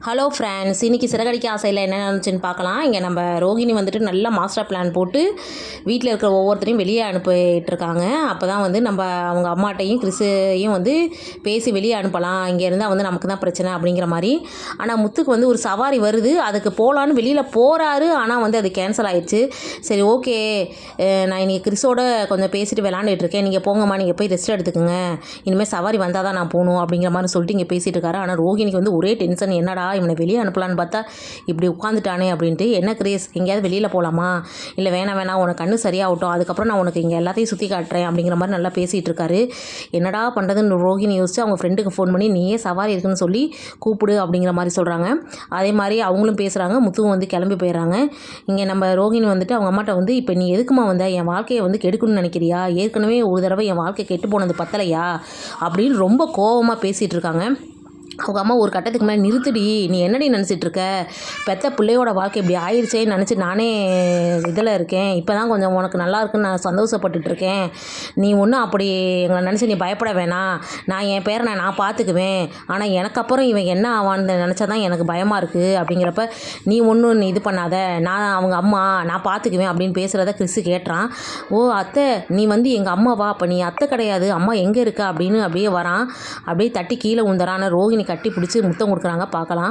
Hello friends, இன்றைக்கி சிறகடிக்க ஆசையில் என்ன நடந்துச்சுன்னு பார்க்கலாம். இங்கே நம்ம ரோகிணி வந்துட்டு நல்லா மாஸ்டர் பிளான் போட்டு வீட்டில் இருக்கிற ஒவ்வொருத்தரையும் வெளியே அனுப்பிட்டுருக்காங்க. அப்போ தான் வந்து நம்ம அவங்க அம்மாட்டையும் கிறிஸையும் வந்து பேசி வெளியே அனுப்பலாம், இங்கே இருந்தால் வந்து நமக்கு தான் பிரச்சனை அப்படிங்கிற மாதிரி. ஆனால் முத்துக்கு வந்து ஒரு சவாரி வருது, அதுக்கு போகலான்னு வெளியில் போகிறாரு. ஆனால் வந்து அது கேன்சல் ஆயிடுச்சு. சரி, ஓகே, நான் இன்றைக்கி கிறிஸோட கொஞ்சம் பேசிட்டு விளாண்டுட்டு இருக்கேன், நீங்கள் போங்கம்மா, நீங்கள் போய் ரெஸ்ட் எடுத்துக்கோங்க, இனிமேல் சவாரி வந்தால் தான் நான் போகணும் அப்படிங்கிற மாதிரி சொல்லிட்டு இங்கே பேசிகிட்டு இருக்காரு. ஆனால் ரோகிணிக்கு வந்து ஒரே டென்ஷன், என்னடா இவனை வெளியே அனுப்பலான்னு பார்த்தா இப்படி உட்காந்துட்டானே அப்படின்ட்டு. என்ன கிரேஸ், எங்கேயாவது வெளியில் போகலாமா, இல்லை வேணாம் உனக்கு கண்ணு சரியாகட்டும், அதுக்கப்புறம் நான் உனக்கு இங்கே எல்லாத்தையும் சுற்றி காட்டுறேன் அப்படிங்கிற மாதிரி நல்லா பேசிகிட்டு இருக்காரு. என்னடா பண்ணுறதுன்னு ரோகிணி யோசிச்சு அவங்க ஃப்ரெண்டுக்கு ஃபோன் பண்ணி நீயே சவாரி இருக்குன்னு சொல்லி கூப்பிடு அப்படிங்கிற மாதிரி சொல்கிறாங்க. அதே மாதிரி அவங்களும் பேசுகிறாங்க. முத்துவும் வந்து கிளம்பி போயிடுறாங்க. இங்கே நம்ம ரோகிணி வந்துட்டு அவங்க அம்மாட்ட வந்து, இப்போ நீ எதுக்குமா வந்த, என் வாழ்க்கையை வந்து கெடுக்கணும்னு நினைக்கிறியா, ஏற்கனவே ஒரு தடவை என் வாழ்க்கை கெட்டு போனது பத்தலையா அப்படின்னு ரொம்ப கோபமாக பேசிகிட்டு இருக்காங்க. அவங்க அம்மா ஒரு கட்டத்துக்கு மேலே, நிறுத்துடி, நீ என்னடி நினச்சிட்டு இருக்க, பெத்த பிள்ளையோட வாழ்க்கை இப்படி ஆயிடுச்சேன்னு நினச்சி நானே இதில் இருக்கேன், இப்போ தான் கொஞ்சம் உனக்கு நல்லா இருக்குன்னு நான் சந்தோஷப்பட்டுட்ருக்கேன், நீ ஒன்றும் அப்படி எங்களை நினச்சி நீ பயப்பட வேணாம், நான் என் பேரை நான் பார்த்துக்குவேன், ஆனால் எனக்கு அப்புறம் இவன் என்ன ஆவான்னு நினச்சா தான் எனக்கு பயமாக இருக்குது அப்படிங்கிறப்ப நீ ஒன்றும் நீ இது பண்ணாத, நான் அவங்க அம்மா, நான் பார்த்துக்குவேன் அப்படின்னு பேசுகிறத கிறிஸு கேட்டுறான். ஓ அத்தை, நீ வந்து எங்கள் அம்மாவா, அப்போ நீ அத்தை கிடையாது, அம்மா எங்கே இருக்கா அப்படின்னு அப்படியே வரான். அப்படியே தட்டி கீழே உந்துறான். ரோகிணி கட்டி பிடிச்சி முத்தம் கொடுக்குறாங்க. பார்க்கலாம்.